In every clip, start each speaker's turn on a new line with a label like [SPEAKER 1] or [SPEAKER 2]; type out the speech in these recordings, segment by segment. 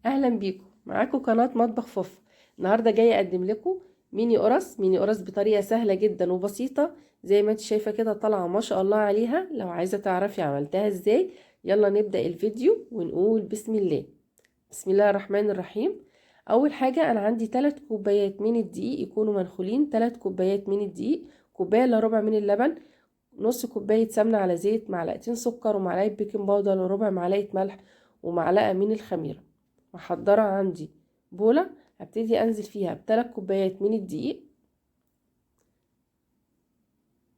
[SPEAKER 1] اهلا بيكم معاكم قناة مطبخ فوف. النهارده جايه اقدم لكم ميني قرص بطريقه سهله جدا وبسيطه. زي ما انت شايفه كده طالعه ما شاء الله عليها. لو عايزه تعرفي عملتها ازاي يلا نبدا الفيديو ونقول بسم الله. بسم الله الرحمن الرحيم. اول حاجه انا عندي 3 كوبايات من الدقيق يكونوا منخولين، 3 كوبايات من الدقيق، كوبايه الا ربع من اللبن، نص كوبايه سمنه على زيت، معلقتين سكر، ومعلقه بيكنج باودر، وربع معلقه ملح، ومعلقه من الخميره. محضرة عندي بولة هبتدي انزل فيها ب3 كوبايات من الدقيق،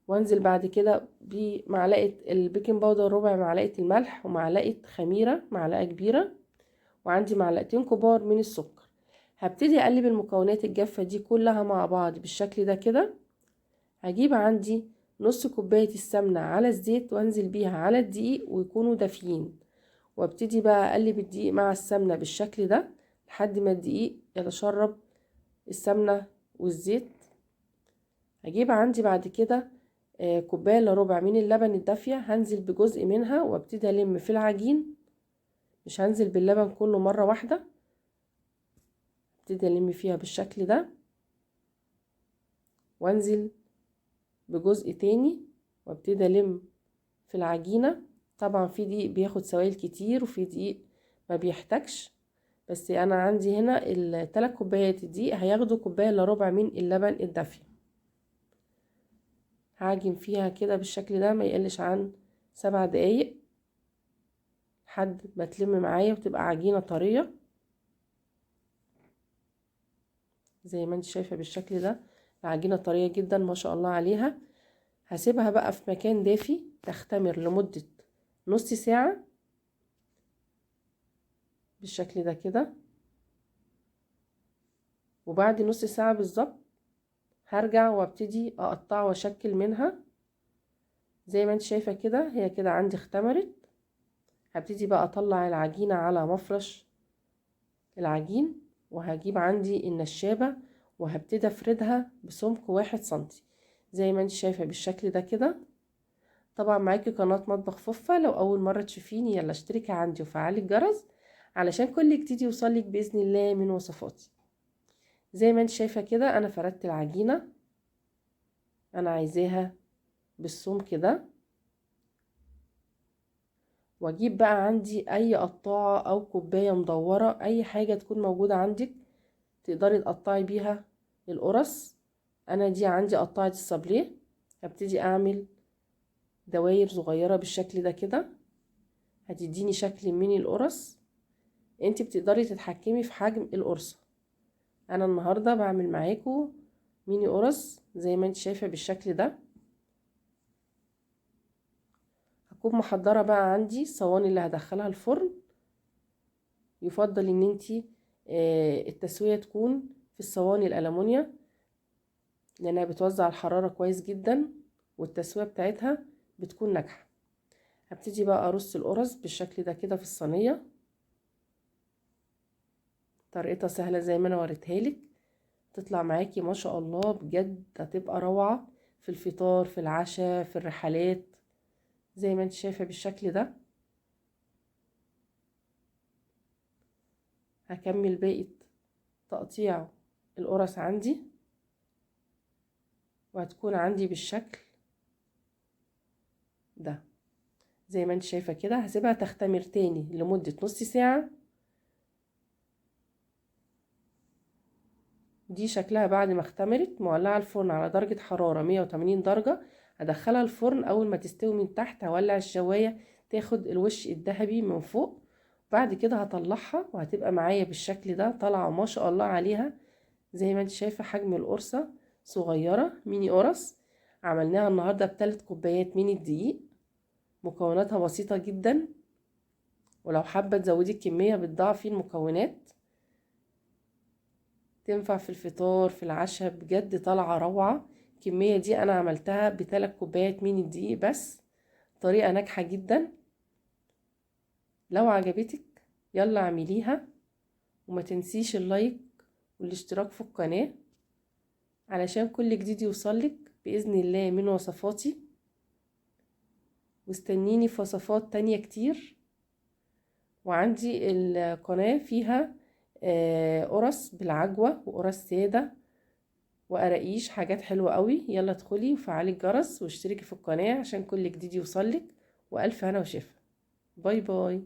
[SPEAKER 1] وانزل بعد كده بمعلقة البيكنج باودر، ربع معلقة الملح، ومعلقة خميرة معلقة كبيرة، وعندي معلقتين كبار من السكر. هبتدي اقلب المكونات الجافة دي كلها مع بعض بالشكل ده كده. هجيب عندي نص كوباية السمنة على الزيت وانزل بيها على الدقيق ويكونوا دافيين، وابتدي بقى اقلب الدقيق مع السمنة بالشكل ده لحد ما الدقيق يتشرب السمنة والزيت. هجيب عندي بعد كده كوباية الا ربع من اللبن الدافية، هنزل بجزء منها وابتدي الم في العجين، مش هنزل باللبن كله مرة واحدة. ابتدي الم فيها بالشكل ده وانزل بجزء تاني وابتدي الم في العجينة. طبعا في دقيق بياخد سوائل كتير وفي دقيق ما بيحتاجش، بس انا عندي هنا ال3 كوبايات الدقيق هياخدوا كوباية الا ربع من اللبن الدافية. هعجن فيها كده بالشكل ده ما يقلش عن 7 دقايق لحد ما تلم معايا وتبقى عجينة طرية زي ما انت شايفة بالشكل ده. العجينة طرية جدا ما شاء الله عليها. هسيبها بقى في مكان دافي تختمر لمدة نص ساعة بالشكل ده كده. وبعد نص ساعة بالظبط هرجع وابتدي اقطع واشكل منها زي ما انت شايفة كده. هي كده عندي اختمرت. هبتدي بقى اطلع العجينة على مفرش العجين، وهجيب عندي النشابة وهبتدي افردها بسمك 1 سنتي زي ما انت شايفة بالشكل ده كده. طبعا معاكي قناة مطبخ فوفا، لو اول مرة تشوفيني يلا اشتركي عندي وفعلي الجرس علشان كل جديد يوصلك بإذن الله من وصفاتي. زي ما انت شايفة كده انا فردت العجينة، انا عايزاها بالسمك ده. واجيب بقى عندي اي قطاعة او كوباية مدورة، اي حاجة تكون موجودة عندك تقدري تقطعي بيها القرص. انا دي عندي قطعة الصابليه. هبتدي اعمل دواير صغيرة بالشكل ده كده هتديني شكل ميني القرص. انت بتقدري تتحكمي في حجم القرصة. انا النهاردة بعمل معاكم ميني قرص زي ما انت شايفة بالشكل ده. هكون محضرة بقى عندي الصواني اللي هدخلها الفرن. يفضل ان انت التسوية تكون في الصواني الألمونيا لانها بتوزع الحرارة كويس جدا والتسوية بتاعتها بتكون ناجحة. هبتدي بقى ارص القرص بالشكل ده كده في الصينية. طريقتها سهلة زي ما انا وريتها لك، تطلع معاكي ما شاء الله بجد هتبقى روعة في الفطار في العشاء في الرحلات زي ما انت شايفة بالشكل ده. هكمل باقي تقطيع القرص عندي وهتكون عندي بالشكل ده زي ما انت شايفة كده. هسيبها تختمر تاني لمدة نص ساعة. دي شكلها بعد ما اختمرت. مولعة الفرن على درجة حرارة 180 درجة. هدخلها الفرن اول ما تستوي من تحت هولع الشواية تاخد الوش الذهبي من فوق. بعد كده هطلعها وهتبقى معايا بالشكل ده طالعة ما شاء الله عليها. زي ما انت شايفة حجم القرصة صغيرة ميني قرص. عملناها النهاردة ب3 كوبايات من الدقيق. مكوناتها بسيطة جدا، ولو حابة تزودي الكمية بتضاعفي المكونات. تنفع في الفطار في العشاء بجد طالعة روعة. الكمية دي انا عملتها ب3 كوبايات من الدقيق بس. طريقة ناجحة جدا. لو عجبتك يلا اعمليها وما تنسيش اللايك والاشتراك في القناة علشان كل جديد يوصلك بإذن الله من وصفاتي. واستنيني في وصفات تانية كتير. وعندي القناة فيها قرص بالعجوة وقرص سادة وقراقيش، حاجات حلوة قوي. يلا ادخلي وفعلي الجرس واشتركي في القناة عشان كل جديد يوصلك، وألف هنا وشفا. باي باي.